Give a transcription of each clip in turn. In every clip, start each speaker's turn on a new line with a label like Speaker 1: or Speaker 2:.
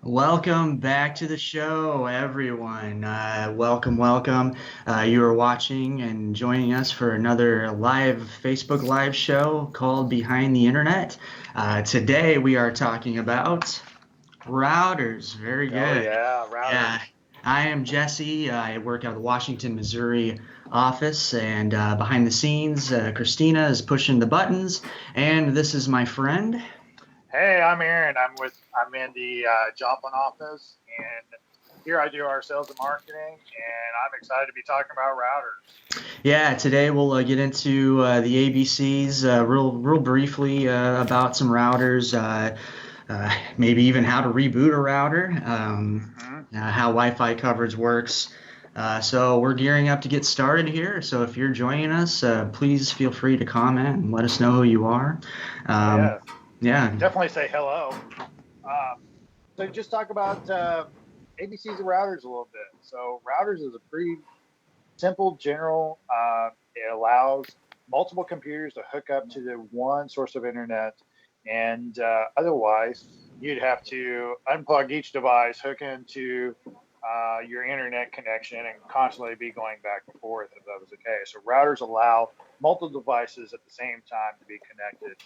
Speaker 1: Welcome back to the show, everyone. Welcome. You are watching and joining us for another live Facebook Live show called Behind the Internet. Today we are talking about routers. Very
Speaker 2: Oh
Speaker 1: good.
Speaker 2: yeah,
Speaker 1: Yeah,
Speaker 2: routers.
Speaker 1: I am Jesse. I work out of the Washington, Missouri office, and behind the scenes, Christina is pushing the buttons, and this is my friend.
Speaker 2: Hey, I'm Aaron. I'm in the Joplin office, and here I do our sales and marketing, and I'm excited to be talking about routers.
Speaker 1: Yeah, today we'll get into the ABCs real briefly about some routers, maybe even how to reboot a router,
Speaker 2: Hmm.
Speaker 1: how Wi-Fi coverage works. So we're gearing up to get started here. So if you're joining us, please feel free to comment and let us know who you are.
Speaker 2: Oh
Speaker 1: Um,
Speaker 2: yeah,
Speaker 1: yeah,
Speaker 2: definitely say hello. Uh, so just talk about ABCs of routers a little bit. So routers is a pretty simple, general. It allows multiple computers to hook up to the one source of internet, and otherwise, you'd have to unplug each device, hook into your internet connection, and constantly be going back and forth if that was the case. So routers allow multiple devices at the same time to be connected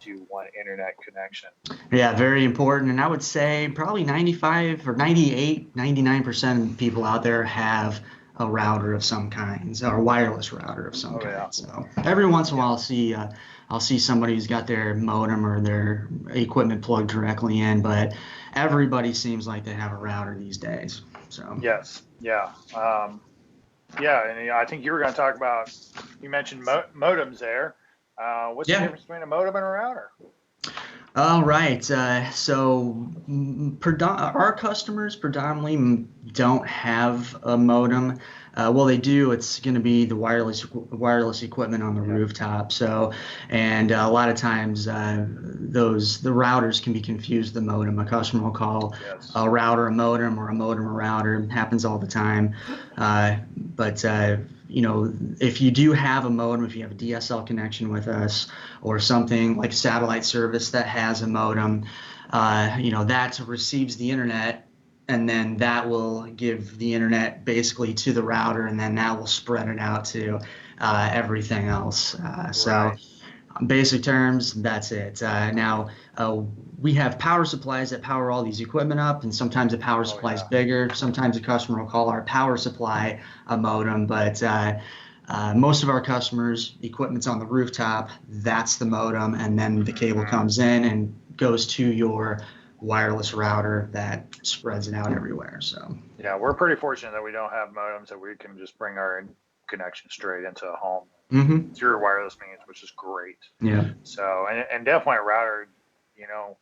Speaker 2: to one internet connection.
Speaker 1: yeah, very important. And I would say probably 95 or 98, 99% of people out there have a router of some kind, or a wireless router of some
Speaker 2: Oh yeah,
Speaker 1: kind. So every once in a while,
Speaker 2: yeah.
Speaker 1: I'll see somebody who's got their modem or their equipment plugged directly in, but everybody seems like they have a router these days. So
Speaker 2: Yes, yeah. Yeah, and I think you were going to talk about, you mentioned modems there. What's the
Speaker 1: yeah.
Speaker 2: difference between a modem and a router?
Speaker 1: All right. Our customers predominantly don't have a modem. Well, they do. It's going to be the wireless equipment on the
Speaker 2: Yeah.
Speaker 1: rooftop. So, and a lot of times the routers can be confused. The modem. A customer will call
Speaker 2: Yes.
Speaker 1: a router a modem or a modem a router. It happens all the time. But if you do have a modem, if you have a DSL connection with us or something like satellite service that has a modem, that receives the internet, and then that will give the internet basically to the router, and then that will spread it out to everything else. So
Speaker 2: Right.
Speaker 1: basic terms, that's it. Now, we have power supplies that power all these equipment up, and sometimes the power
Speaker 2: Oh
Speaker 1: supply is
Speaker 2: yeah.
Speaker 1: bigger. Sometimes a customer will call our power supply a modem, but most of our customers, equipment's on the rooftop, that's the modem, and then the cable
Speaker 2: Hmm.
Speaker 1: comes in and goes to your wireless router that spreads it out everywhere. So,
Speaker 2: Yeah, we're pretty fortunate that we don't have modems that we can just bring our connection straight into a home
Speaker 1: hmm
Speaker 2: through wireless means, which is great.
Speaker 1: yeah,
Speaker 2: So, and definitely a router, you know,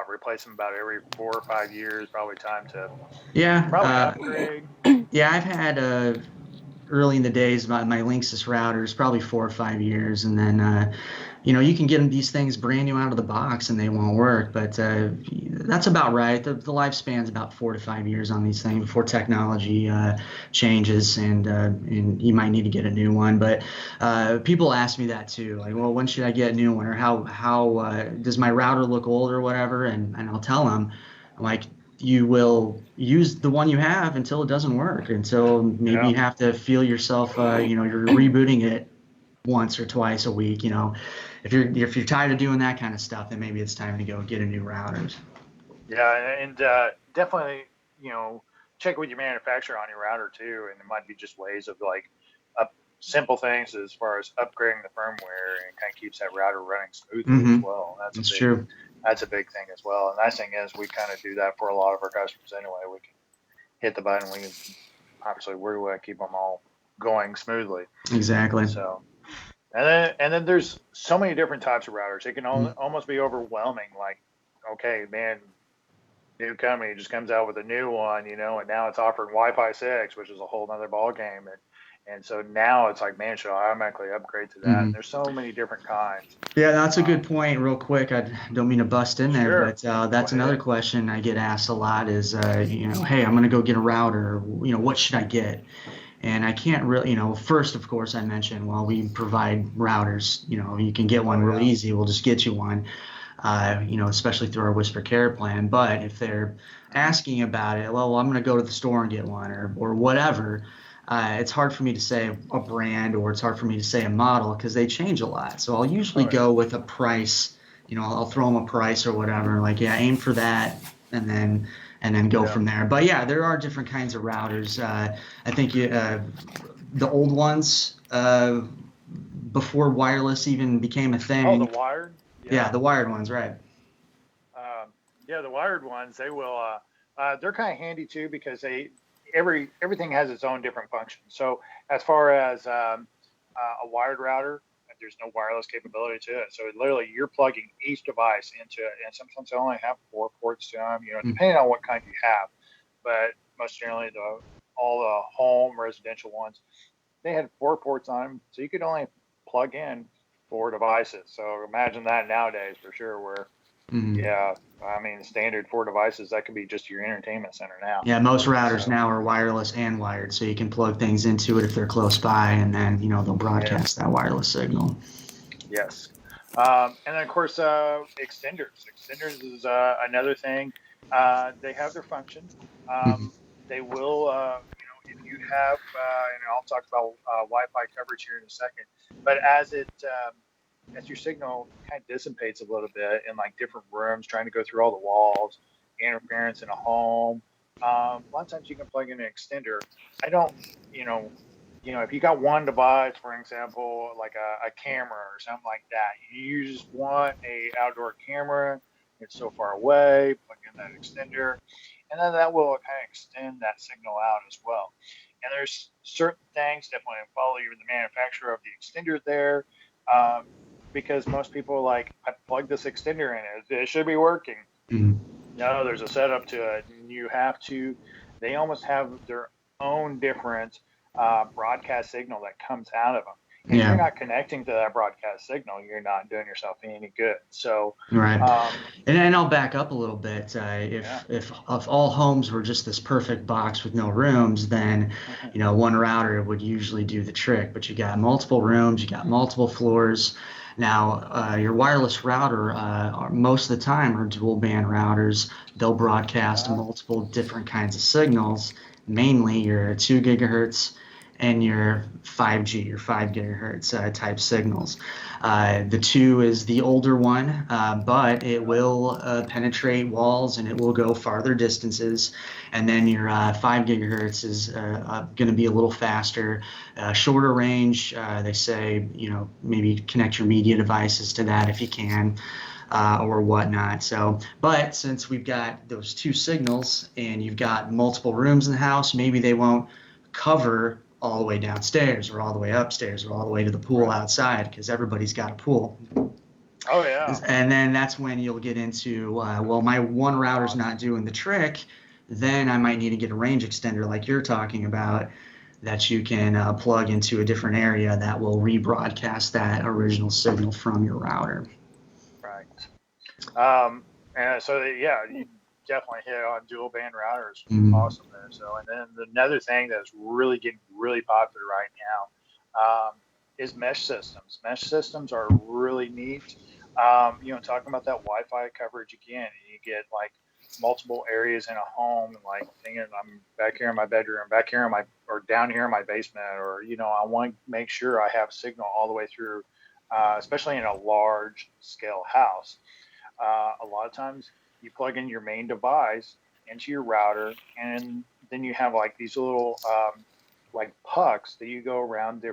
Speaker 2: replace them about every 4 or 5 years, probably time to
Speaker 1: yeah,
Speaker 2: probably upgrade.
Speaker 1: yeah. I've had early in the days, my Linksys routers, probably 4 or 5 years, and then you can get them these things brand new out of the box and they won't work. But that's about right. The lifespan's about 4 to 5 years on these things before technology changes, and you might need to get a new one. But people ask me that too, like, well, when should I get a new one, or how does my router look old or whatever? And I'll tell them, like, you will use the one you have until it doesn't work, until maybe
Speaker 2: Yeah.
Speaker 1: you have to feel yourself, you're rebooting it once or twice a week. If you're tired of doing that kind of stuff, then maybe it's time to go get a new router.
Speaker 2: Yeah, and definitely, you know, check with your manufacturer on your router too, and it might be just ways of like up simple things as far as upgrading the firmware, and kind of keeps that router running smoothly as
Speaker 1: Mm-hmm.
Speaker 2: well.
Speaker 1: That's true.
Speaker 2: That's a big thing as well. And the nice thing is we kind of do that for a lot of our customers anyway. We can hit the button. We can obviously we want to keep them all going smoothly.
Speaker 1: Exactly.
Speaker 2: So and then there's so many different types of routers. It can almost be overwhelming. Like, okay, man, new company just comes out with a new one, and now it's offering Wi-Fi 6, which is a whole other ball game. And so now it's like, man, should I automatically upgrade to that?
Speaker 1: Mm-hmm.
Speaker 2: And there's so many different kinds.
Speaker 1: Yeah, that's a
Speaker 2: Um,
Speaker 1: good point. Real quick, I don't mean to bust in there,
Speaker 2: sure,
Speaker 1: but
Speaker 2: go
Speaker 1: that's another
Speaker 2: ahead.
Speaker 1: question I get asked a lot is, hey, I'm going to go get a router. What should I get? And I can't really, first, of course, I mentioned, well, we provide routers. You can get one
Speaker 2: Oh
Speaker 1: real
Speaker 2: yeah,
Speaker 1: easy. We'll just get you one. especially through our Whisper Care plan. But if they're asking about it, well, I'm going to go to the store and get one or whatever. It's hard for me to say a brand or it's hard for me to say a model because they change a lot. So I'll usually go with a price. I'll throw them a price or whatever. Like, yeah, aim for that, and then go from there. But yeah, there are different kinds of routers. I think the old ones before wireless even became a thing.
Speaker 3: Oh, the wired?
Speaker 1: Yeah, the wired ones, right.
Speaker 3: Yeah, the wired ones, they will, they're kind of handy too because everything has its own different function. So as far as a wired router, there's no wireless capability to it. So literally you're plugging each device into it. And sometimes they only have 4 ports to them, depending on what kind you have. But most generally, all the home residential ones, they had 4 ports on them. So you could only plug in 4 devices. So imagine that nowadays for sure where, standard 4 devices, that could be just your entertainment center now.
Speaker 1: Yeah, most routers now are wireless and wired, so you can plug things into it if they're close by, and then, they'll broadcast that wireless signal.
Speaker 3: Yes. And then, of course, extenders. Extenders is another thing. They have their function. They will, if you have, and I'll talk about Wi-Fi coverage here in a second, but as your signal kind of dissipates a little bit in like different rooms, trying to go through all the walls, interference in a home, a lot of times you can plug in an extender. I don't, if you got one device, for example, like a camera or something like that, you just want a outdoor camera, it's so far away, plug in that extender, and then that will kind of extend that signal out as well. And there's certain things, definitely follow the manufacturer of the extender there, because most people I plugged this extender in, it should be working. No, there's a setup to it, and they almost have their own different broadcast signal that comes out of them. And if you're not connecting to that broadcast signal, you're not doing yourself any good. So
Speaker 1: right. And I'll back up a little bit. If all homes were just this perfect box with no rooms, then one router would usually do the trick. But you got multiple rooms, you got multiple floors. Now, your wireless router, most of the time, are dual band routers. They'll broadcast multiple different kinds of signals, mainly your 2 gigahertz and your 5G, your 5 gigahertz type signals. The 2 is the older one, but it will penetrate walls and it will go farther distances. And then your 5 gigahertz is going to be a little faster, shorter range. They say, maybe connect your media devices to that if you can. Or whatnot. So, but since we've got those 2 signals and you've got multiple rooms in the house, maybe they won't cover all the way downstairs or all the way upstairs or all the way to the pool outside because everybody's got a pool.
Speaker 3: Oh, yeah.
Speaker 1: And then that's when you'll get into, my one router's not doing the trick. Then I might need to get a range extender like you're talking about that you can plug into a different area that will rebroadcast that original signal from your router.
Speaker 3: And so, you definitely hit on dual band routers. Awesome there. So, and then another thing that's really getting really popular right now is mesh systems. Mesh systems are really neat. Talking about that Wi-Fi coverage again, you get multiple areas in a home, and thinking I'm back here in my bedroom, back here or down here in my basement, or I want to make sure I have signal all the way through, especially in a large scale house. A lot of times you plug in your main device into your router, and then you have these little pucks that you go around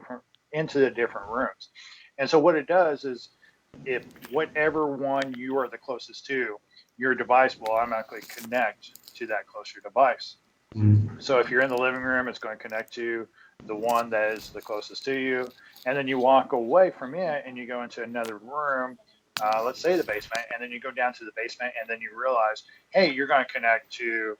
Speaker 3: into the different rooms. And so what it does is, if whatever one you are the closest to, your device will automatically connect to that closer device. So if you're in the living room, it's going to connect to the one that is the closest to you, and then you walk away from it and you go into another room. Let's say the basement, and then you go down to the basement, and then you realize, hey, you're going to connect to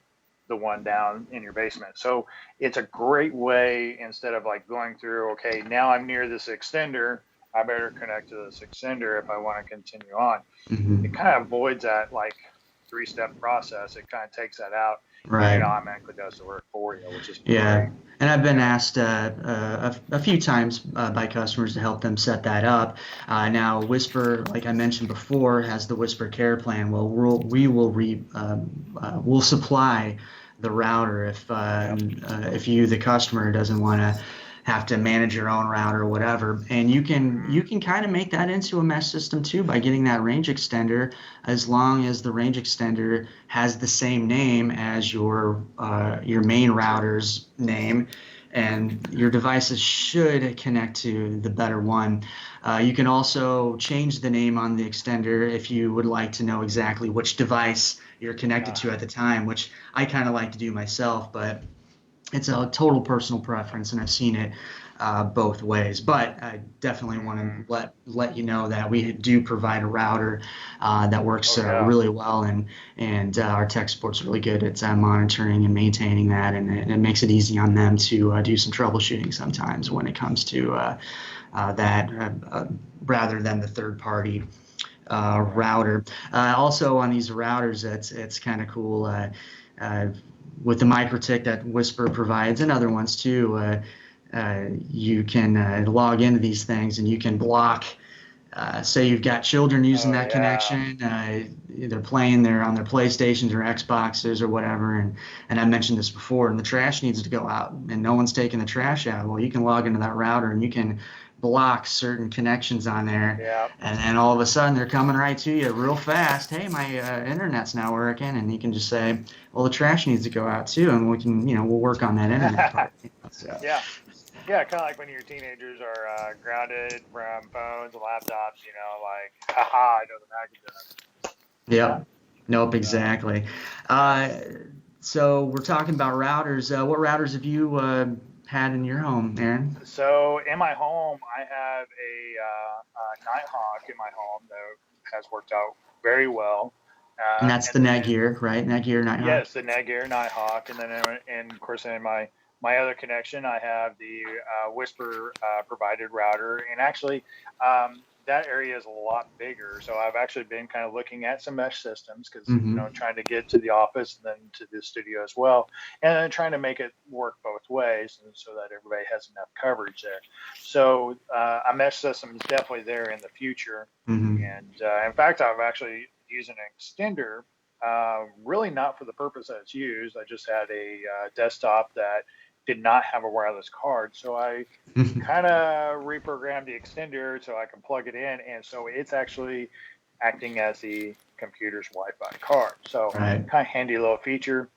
Speaker 3: the one down in your basement. So it's a great way, instead of going through, okay, now I'm near this extender, I better connect to this extender if I want to continue on. It kind of avoids that 3-step process. It kind of takes that out.
Speaker 1: Right.
Speaker 3: And it automatically does the work for you, which is
Speaker 1: Yeah.
Speaker 3: great.
Speaker 1: And I've been asked a few times by customers to help them set that up. Now, Whisper, like I mentioned before, has the Whisper Care Plan. Well, we'll supply the router if you, the customer, doesn't want to have to manage your own router or whatever. And you can kind of make that into a mesh system too by getting that range extender, as long as the range extender has the same name as your main router's name, and your devices should connect to the better one. You can also change the name on the extender if you would like to know exactly which device you're connected to at the time, which I kind of like to do myself, but it's a total personal preference, and I've seen it both ways. But I definitely want to let you know that we do provide a router that works really well, and our tech support's really good at monitoring and maintaining that, and it makes it easy on them to do some troubleshooting sometimes when it comes to that, rather than the third-party router. Also on these routers, it's kind of cool. With the MikroTik that Whisper provides, and other ones too, you can log into these things and you can block. Say you've got children using that connection, they're playing on their PlayStations or Xboxes or whatever, and I mentioned this before, and the trash needs to go out, and no one's taking the trash out. Well, you can log into that router and you can block certain connections on there, and then all of a sudden they're coming right to you real fast. Hey, my internet's not working, and you can just say, well, the trash needs to go out too, and we'll work on that internet part. So.
Speaker 3: Yeah, kind of like when your teenagers are grounded from phones and laptops, like, haha, I know the Mac is done.
Speaker 1: Yeah. Nope, exactly. So we're talking about routers. What routers have you had in your home, Aaron?
Speaker 3: So in my home, I have a Nighthawk in my home that has worked out very well.
Speaker 1: And that's the Netgear, right? Netgear Nighthawk?
Speaker 3: Yes, the Netgear Nighthawk. And then, of course, in my other connection, I have the Whisper provided router. And actually, that area is a lot bigger. So I've actually been kind of looking at some mesh systems because, trying to get to the office and then to the studio as well. And then trying to make it work both ways and so that everybody has enough coverage there. So a mesh system is definitely there in the future. And in fact, I've actually used an extender, really not for the purpose that it's used. I just had a desktop that did not have a wireless card. So I kind of reprogrammed the extender so I can plug it in. And so it's actually acting as the computer's Wi-Fi card. So kind of handy little feature.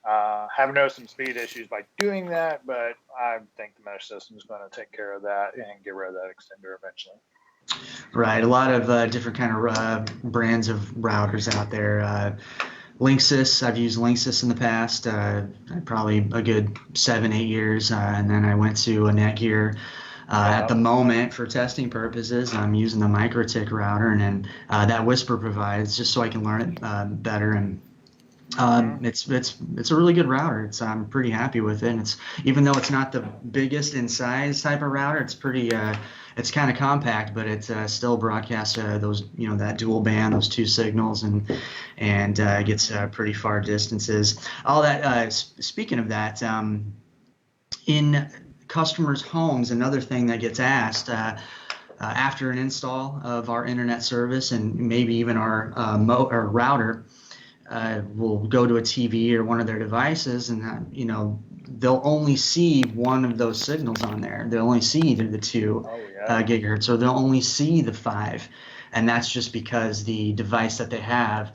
Speaker 3: Have noticed some speed issues by doing that, but I think the mesh system is going to take care of that and get rid of that extender eventually.
Speaker 1: Right. A lot of different kind of brands of routers out there. Linksys, I've used Linksys in the past, probably a good 7-8 years, and then I went to a Netgear. At the moment, for testing purposes, I'm using the MikroTik router, and then that Whisper provides, just so I can learn it better. And it's a really good router. I'm pretty happy with it. And it's, even though it's not the biggest in size type of router, it's pretty it's kind of compact, but it still broadcasts those, that dual band, those two signals, and gets pretty far distances. All that. Speaking of that, in customers' homes, another thing that gets asked after an install of our internet service, and maybe even our router, will go to a TV or one of their devices, and they'll only see one of those signals on there. They'll only see either the 2 gigahertz, or they'll only see the 5, and that's just because the device that they have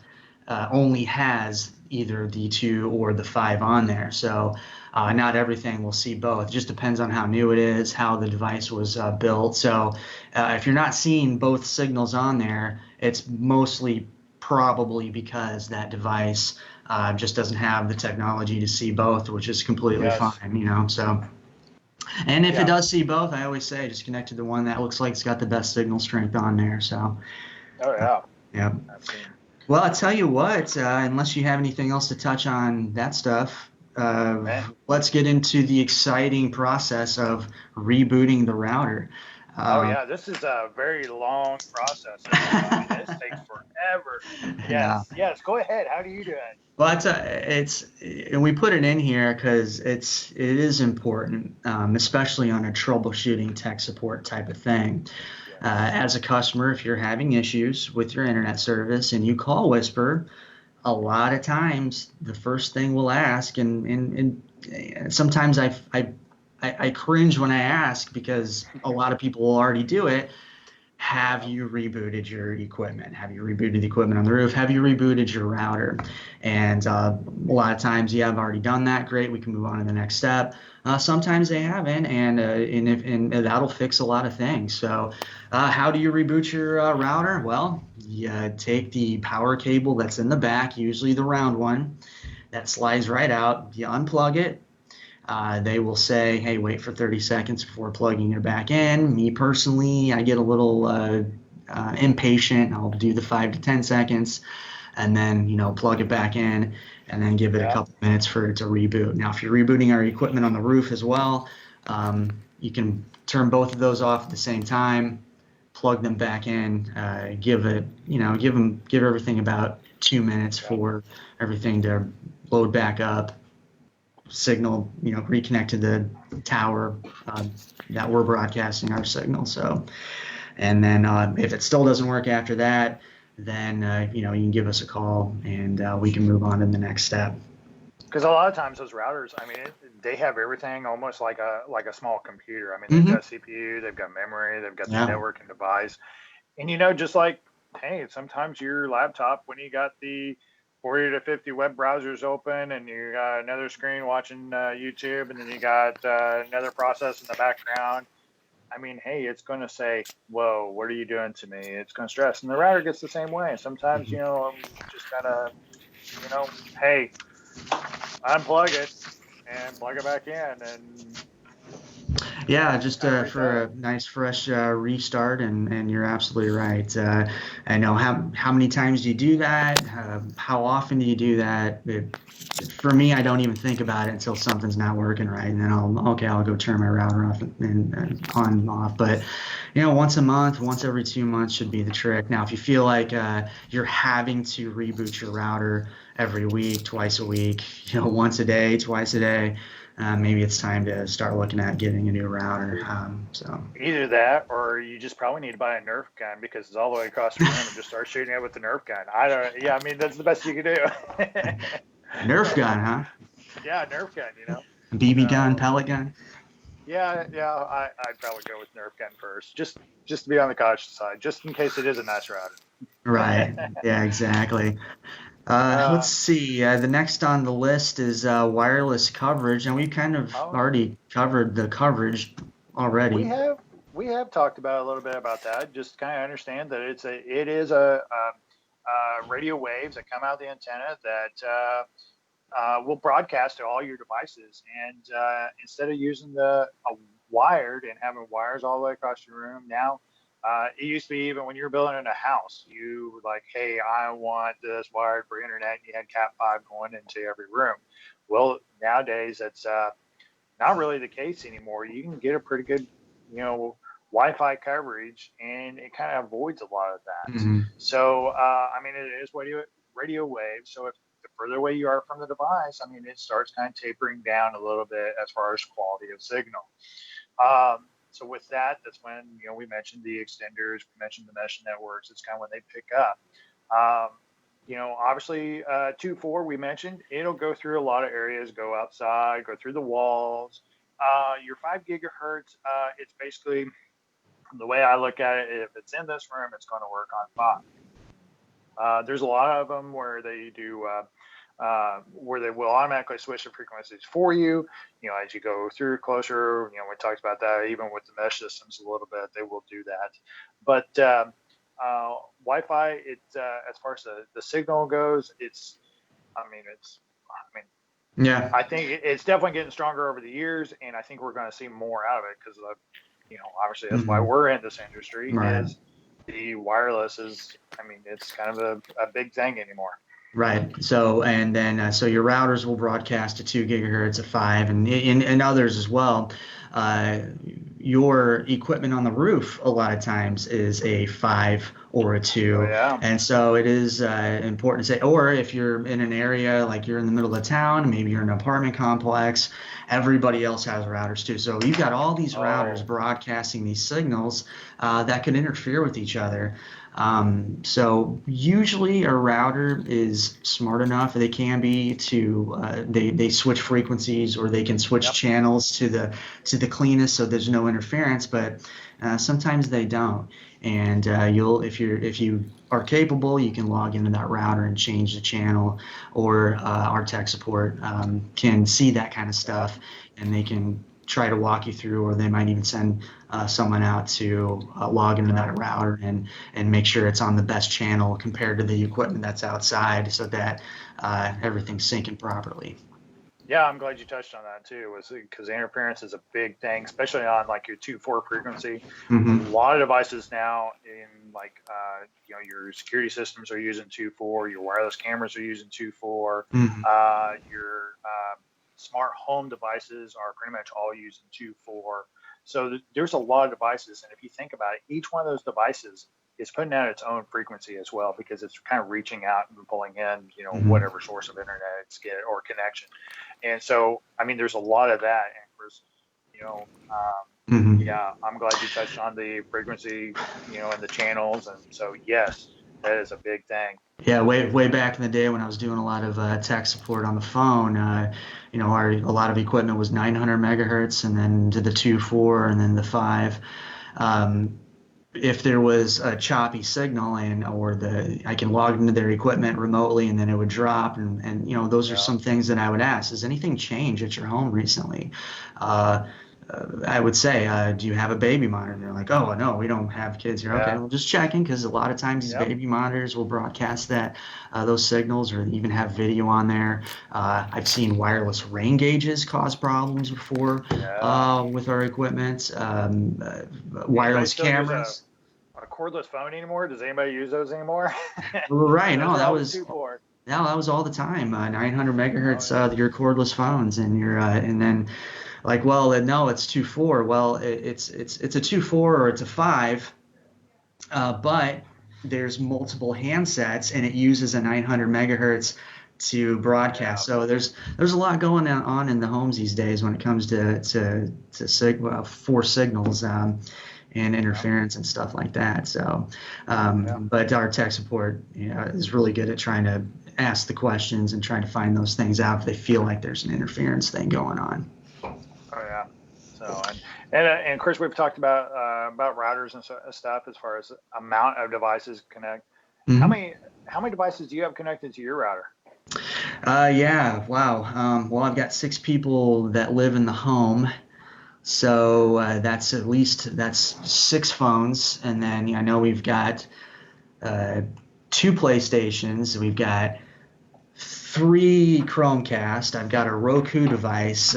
Speaker 1: only has either the 2 or the 5 on there. So not everything will see both. It just depends on how new it is, how the device was built. So if you're not seeing both signals on there, it's mostly probably because that device just doesn't have the technology to see both, which is completely fine, So, and if it does see both, I always say just connect to the one that looks like it's got the best signal strength on there. So. Yeah. Well, I tell you what, unless you have anything else to touch on that stuff, let's get into the exciting process of rebooting the router.
Speaker 3: Oh yeah, this is a very long process. I mean, this takes forever.
Speaker 1: Yeah.
Speaker 3: Yes. Go ahead. How do you do it?
Speaker 1: Well, and we put it in here because it is important, especially on a troubleshooting tech support type of thing.
Speaker 3: Yes.
Speaker 1: As a customer, if you're having issues with your internet service and you call Whisper, a lot of times the first thing we'll ask, and sometimes I cringe when I ask because a lot of people will already do it. Have you rebooted your equipment? Have you rebooted the equipment on the roof? Have you rebooted your router? And a lot of times, yeah, I've already done that. Great, we can move on to the next step. Sometimes they haven't, and that'll fix a lot of things. So, how do you reboot your router? Well, you take the power cable that's in the back, usually the round one, that slides right out. You unplug it. They will say, hey, wait for 30 seconds before plugging it back in. Me personally, I get a little impatient. I'll do the 5 to 10 seconds and then, plug it back in and then give it a
Speaker 3: Yeah.
Speaker 1: couple minutes for it to reboot. Now, if you're rebooting our equipment on the roof as well, you can turn both of those off at the same time, plug them back in, give everything about 2 minutes for everything to load back up, signal, reconnect to the tower that we're broadcasting our signal. So, and then if it still doesn't work after that, then you can give us a call and we can move on to the next step.
Speaker 3: Because a lot of times those routers, I mean, they have everything almost like a small computer. I mean, they've got CPU, they've got memory, they've got the networking device, and just like, hey, sometimes your laptop, when you got the 40 to 50 web browsers open and you got another screen watching YouTube, and then you got another process in the background. I mean, hey, it's going to say, whoa, what are you doing to me? It's going to stress. And the router gets the same way. Sometimes, you just got to, hey, unplug it and plug it back in. And
Speaker 1: yeah, just for a nice fresh restart, and you're absolutely right. I know how many times do you do that? How often do you do that? For me, I don't even think about it until something's not working right, and then I'll go turn my router off and on and off. But once a month, once every 2 months should be the trick. Now, if you feel like you're having to reboot your router every week, twice a week, once a day, twice a day, maybe it's time to start looking at getting a new router. So
Speaker 3: either that, or you just probably need to buy a Nerf gun because it's all the way across the room and just start shooting it with the Nerf gun. I mean, that's the best you can do.
Speaker 1: Nerf gun, huh?
Speaker 3: Yeah, Nerf gun,
Speaker 1: BB gun, pellet gun.
Speaker 3: Yeah, I'd probably go with Nerf gun first, just to be on the cautious side, just in case it is a nice router.
Speaker 1: Right. Yeah, exactly. Let's see. The next on the list is wireless coverage, and we kind of already covered the coverage already.
Speaker 3: We have talked about a little bit about that. Just kind of understand that it is a radio waves that come out of the antenna that will broadcast to all your devices. And instead of using a wired and having wires all the way across your room, now it used to be even when you were building in a house, you were like, hey, I want this wired for internet, and you had Cat5 going into every room. Well, nowadays that's not really the case anymore. You can get a pretty good, Wi-Fi coverage, and it kind of avoids a lot of that.
Speaker 1: Mm-hmm.
Speaker 3: So, I mean, it is radio waves. So if the further away you are from the device, I mean, it starts kind of tapering down a little bit as far as quality of signal. So with that, that's when, we mentioned the extenders, we mentioned the mesh networks. It's kind of when they pick up. Obviously 2.4 we mentioned, it'll go through a lot of areas, go outside, go through the walls. Your 5 gigahertz, it's basically, the way I look at it, if it's in this room, it's going to work on 5. There's a lot of them where they do where they will automatically switch the frequencies for you. As you go through closer, we talked about that even with the mesh systems a little bit, they will do that. But Wi-Fi, as far as the signal goes,
Speaker 1: yeah,
Speaker 3: I think it's definitely getting stronger over the years, and I think we're going to see more out of it because obviously that's why we're in this industry.
Speaker 1: Right.
Speaker 3: Is the wireless is, it's kind of a big thing anymore.
Speaker 1: Right. So, and then, so your routers will broadcast to 2 gigahertz, a 5, and others as well. Uh, your equipment on the roof, a lot of times, is a 5 or a
Speaker 3: Oh
Speaker 1: 2.
Speaker 3: yeah.
Speaker 1: And so it is important to say, or if you're in an area like you're in the middle of town, maybe you're in an apartment complex, everybody else has routers too. So you've got all these routers
Speaker 3: Oh,
Speaker 1: broadcasting these signals that can interfere with each other. So usually a router is smart enough, they can be, to they switch frequencies, or they can switch
Speaker 3: yep.
Speaker 1: channels to the cleanest so there's no interference, but sometimes they don't. And you'll if you are capable, you can log into that router and change the channel, or our tech support can see that kind of stuff, and they can try to walk you through, or they might even send someone out to log into
Speaker 3: Right.
Speaker 1: that router and make sure it's on the best channel compared to the equipment that's outside, so that everything's syncing properly.
Speaker 3: Yeah, I'm glad you touched on that too, was because interference is a big thing, especially on like your 2.4 frequency. A
Speaker 1: Hmm.
Speaker 3: lot of devices now in like your security systems are using 2.4, your wireless cameras are using 2.4,
Speaker 1: Hmm.
Speaker 3: your smart home devices are pretty much all using 2.4. So there's a lot of devices, and if you think about it, each one of those devices is putting out its own frequency as well, because it's kind of reaching out and pulling in,
Speaker 1: Hmm.
Speaker 3: whatever source of internet it's get or connection. And so, I mean, there's a lot of that. And of course, you know,
Speaker 1: Hmm.
Speaker 3: yeah, I'm glad you touched on the frequency, and the channels. And so, yes, that is a big thing.
Speaker 1: Yeah, way back in the day when I was doing a lot of tech support on the phone, a lot of equipment was 900 megahertz, and then to the 2.4, and then the 5. Um, if there was a choppy signal, and or I can log into their equipment remotely, and then it would drop, and those are
Speaker 3: Yeah.
Speaker 1: some things that I would ask: has anything changed at your home recently? uh, I would say, do you have a baby monitor? And they're like, oh no, we don't have kids here. Okay,
Speaker 3: Yeah.
Speaker 1: well, just checking, because a lot of times these
Speaker 3: Yep.
Speaker 1: baby monitors will broadcast those signals, or even have video on there. I've seen wireless rain gauges cause problems before
Speaker 3: Yeah.
Speaker 1: with our equipment.
Speaker 3: Anybody
Speaker 1: Wireless
Speaker 3: still use a,
Speaker 1: cameras.
Speaker 3: a cordless phone anymore? Does anybody use those anymore?
Speaker 1: Right.
Speaker 3: Those
Speaker 1: No,
Speaker 3: are
Speaker 1: that
Speaker 3: all the
Speaker 1: was
Speaker 3: 2.4.
Speaker 1: no, that was all the time. 900
Speaker 3: Oh
Speaker 1: megahertz,
Speaker 3: yeah.
Speaker 1: your cordless phones, and then, like, well, no, it's 2.4. Well, it's a 2.4 or it's a 5, but there's multiple handsets, and it uses a 900 megahertz to
Speaker 3: Yeah.
Speaker 1: broadcast. So there's a lot going on in the homes these days when it comes for signals, and
Speaker 3: Yeah.
Speaker 1: interference and stuff like that. So,
Speaker 3: Yeah.
Speaker 1: but our tech support, is really good at trying to ask the questions and trying to find those things out if they feel like there's an interference thing going on.
Speaker 3: Oh yeah. So and of course we've talked about routers and stuff as far as amount of devices connect. How
Speaker 1: Mhm.
Speaker 3: many how many devices do you have connected to your router?
Speaker 1: Yeah, wow. Well, I've got 6 people that live in the home, so that's 6 phones, and then I know we've got uh, 2 PlayStations, we've got 3 Chromecast, I've got a Roku device,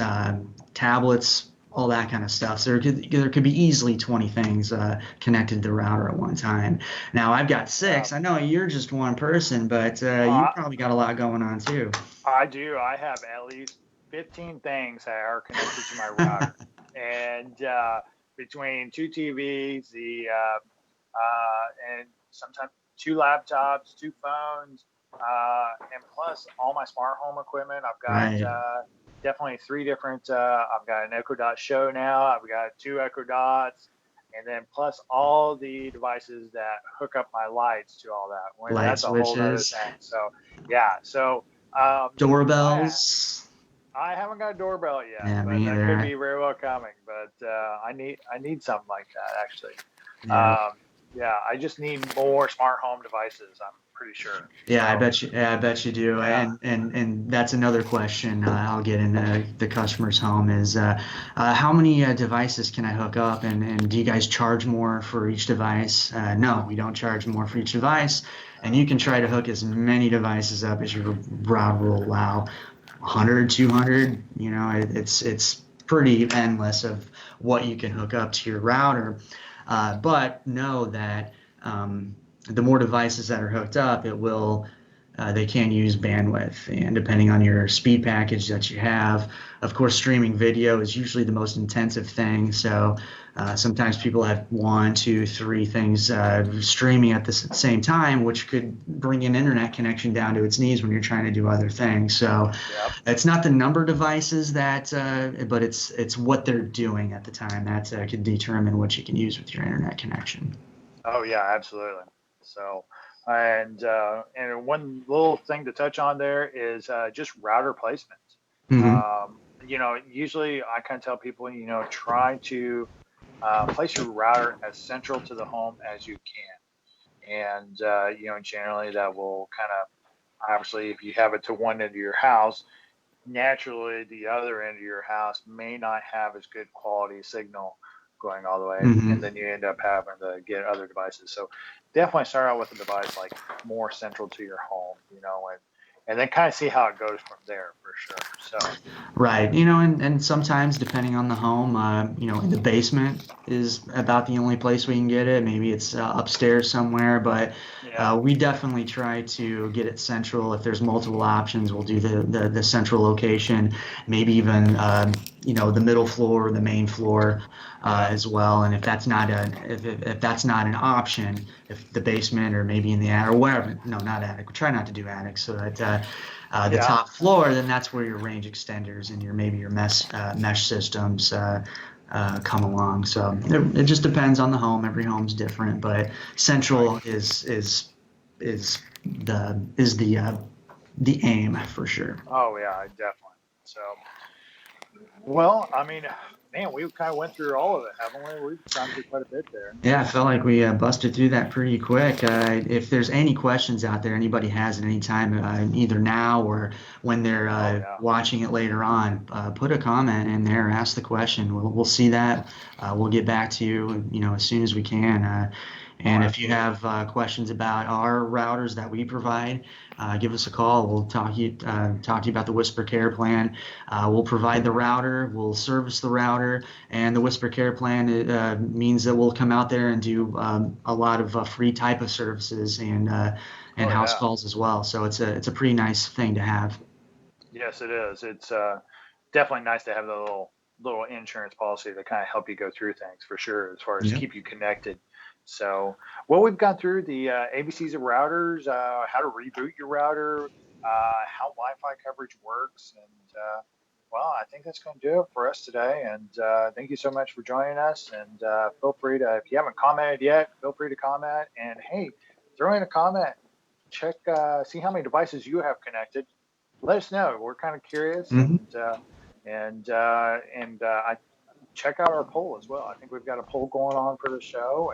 Speaker 1: tablets, all that kind of stuff. So there could be easily 20 things connected to the router at one time. Now I've got
Speaker 3: Yeah.
Speaker 1: 6. I know you're just one person, but you
Speaker 3: Uh,
Speaker 1: probably got a lot going on too.
Speaker 3: I do. I have at least 15 things that are connected to my router, and between 2 TVs, and sometimes 2 laptops, 2 phones, and plus all my smart home equipment. I've got
Speaker 1: Right.
Speaker 3: definitely 3 different. I've got an Echo Dot Show now. I've got 2 Echo Dots, and then plus all the devices that hook up my lights to all that. When
Speaker 1: Light
Speaker 3: that's a whole other
Speaker 1: switches,
Speaker 3: thing. So yeah. So I
Speaker 1: doorbells.
Speaker 3: I haven't got a doorbell yet,
Speaker 1: Yeah,
Speaker 3: but
Speaker 1: me
Speaker 3: that could
Speaker 1: either.
Speaker 3: be very well coming. But I need something like that actually.
Speaker 1: Yeah.
Speaker 3: Um, yeah, I just need more smart home devices. I'm pretty sure.
Speaker 1: Yeah, I
Speaker 3: So
Speaker 1: bet you. Yeah, I bet you do.
Speaker 3: yeah,
Speaker 1: And that's another question I'll get in the customer's home is, how many devices can I hook up, and do you guys charge more for each device? No, we don't charge more for each device, and you can try to hook as many devices up as your router will allow. 100, 200. It's pretty endless of what you can hook up to your router. But know that, the more devices that are hooked up, it will they can use bandwidth. And depending on your speed package that you have, of course, streaming video is usually the most intensive thing. So sometimes people have 1, 2, 3 things streaming at the same time, which could bring an internet connection down to its knees when you're trying to do other things. So
Speaker 3: Yep.
Speaker 1: it's not the number of devices that, but it's what they're doing at the time that can determine what you can use with your internet connection.
Speaker 3: Oh yeah, absolutely. So, and one little thing to touch on there is just router placement.
Speaker 1: Mm-hmm.
Speaker 3: Usually I kind of tell people, try to place your router as central to the home as you can. And, generally that will kind of, obviously, if you have it to one end of your house, naturally the other end of your house may not have as good quality signal going all the way,
Speaker 1: Mm-hmm.
Speaker 3: and then you end up having to get other devices. So definitely start out with a device like more central to your home, and then kind of see how it goes from there for sure. So
Speaker 1: Right. And sometimes depending on the home, the basement is about the only place we can get it. Maybe it's upstairs somewhere, but
Speaker 3: yeah,
Speaker 1: we definitely try to get it central. If there's multiple options, we'll do the central location, maybe even, the middle floor or the main floor as well. And if that's not if that's not an option, if the basement or maybe in the attic or whatever, no, not attic. We try not to do attic so that the
Speaker 3: yeah,
Speaker 1: top floor, then that's where your range extenders and your mesh systems come along. So it just depends on the home. Every home's different, but central is the aim for sure.
Speaker 3: oh yeah, definitely. So well, I mean, man, we kind of went through all of it, haven't we? We've gone through quite a bit there.
Speaker 1: Yeah, I felt like we busted through that pretty quick. If there's any questions out there, anybody has at any time, either now or when they're
Speaker 3: Yeah.
Speaker 1: watching it later on, put a comment in there, ask the question. We'll see that. We'll get back to you, as soon as we can. And if you have questions about our routers that we provide, give us a call. We'll talk to you about the Whisper Care plan. We'll provide the router. We'll service the router, and the Whisper Care plan means that we'll come out there and do a lot of free type of services and house
Speaker 3: Yeah.
Speaker 1: calls as well. So it's a pretty nice thing to have.
Speaker 3: Yes, it is. It's definitely nice to have the little insurance policy to kind of help you go through things for sure, as far as
Speaker 1: Yeah.
Speaker 3: keep you connected. So, well, we've gone through the ABCs of routers, how to reboot your router, how Wi-Fi coverage works, and well, I think that's going to do it for us today. And thank you so much for joining us. And feel free to, if you haven't commented yet, feel free to comment. And hey, throw in a comment. Check, see how many devices you have connected. Let us know. We're kind of curious,
Speaker 1: Mm-hmm.
Speaker 3: and I check out our poll as well. I think we've got a poll going on for the show,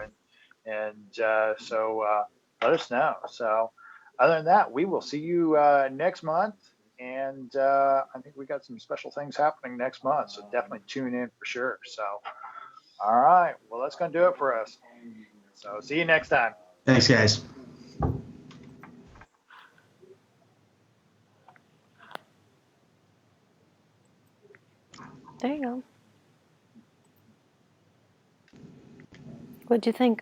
Speaker 3: so let us know. So other than that, we will see you next month, and I think we got some special things happening next month. So definitely tune in for sure. So all right, well, that's going to do it for us. So see you next time.
Speaker 1: Thanks, guys.
Speaker 4: There you go. What'd you think?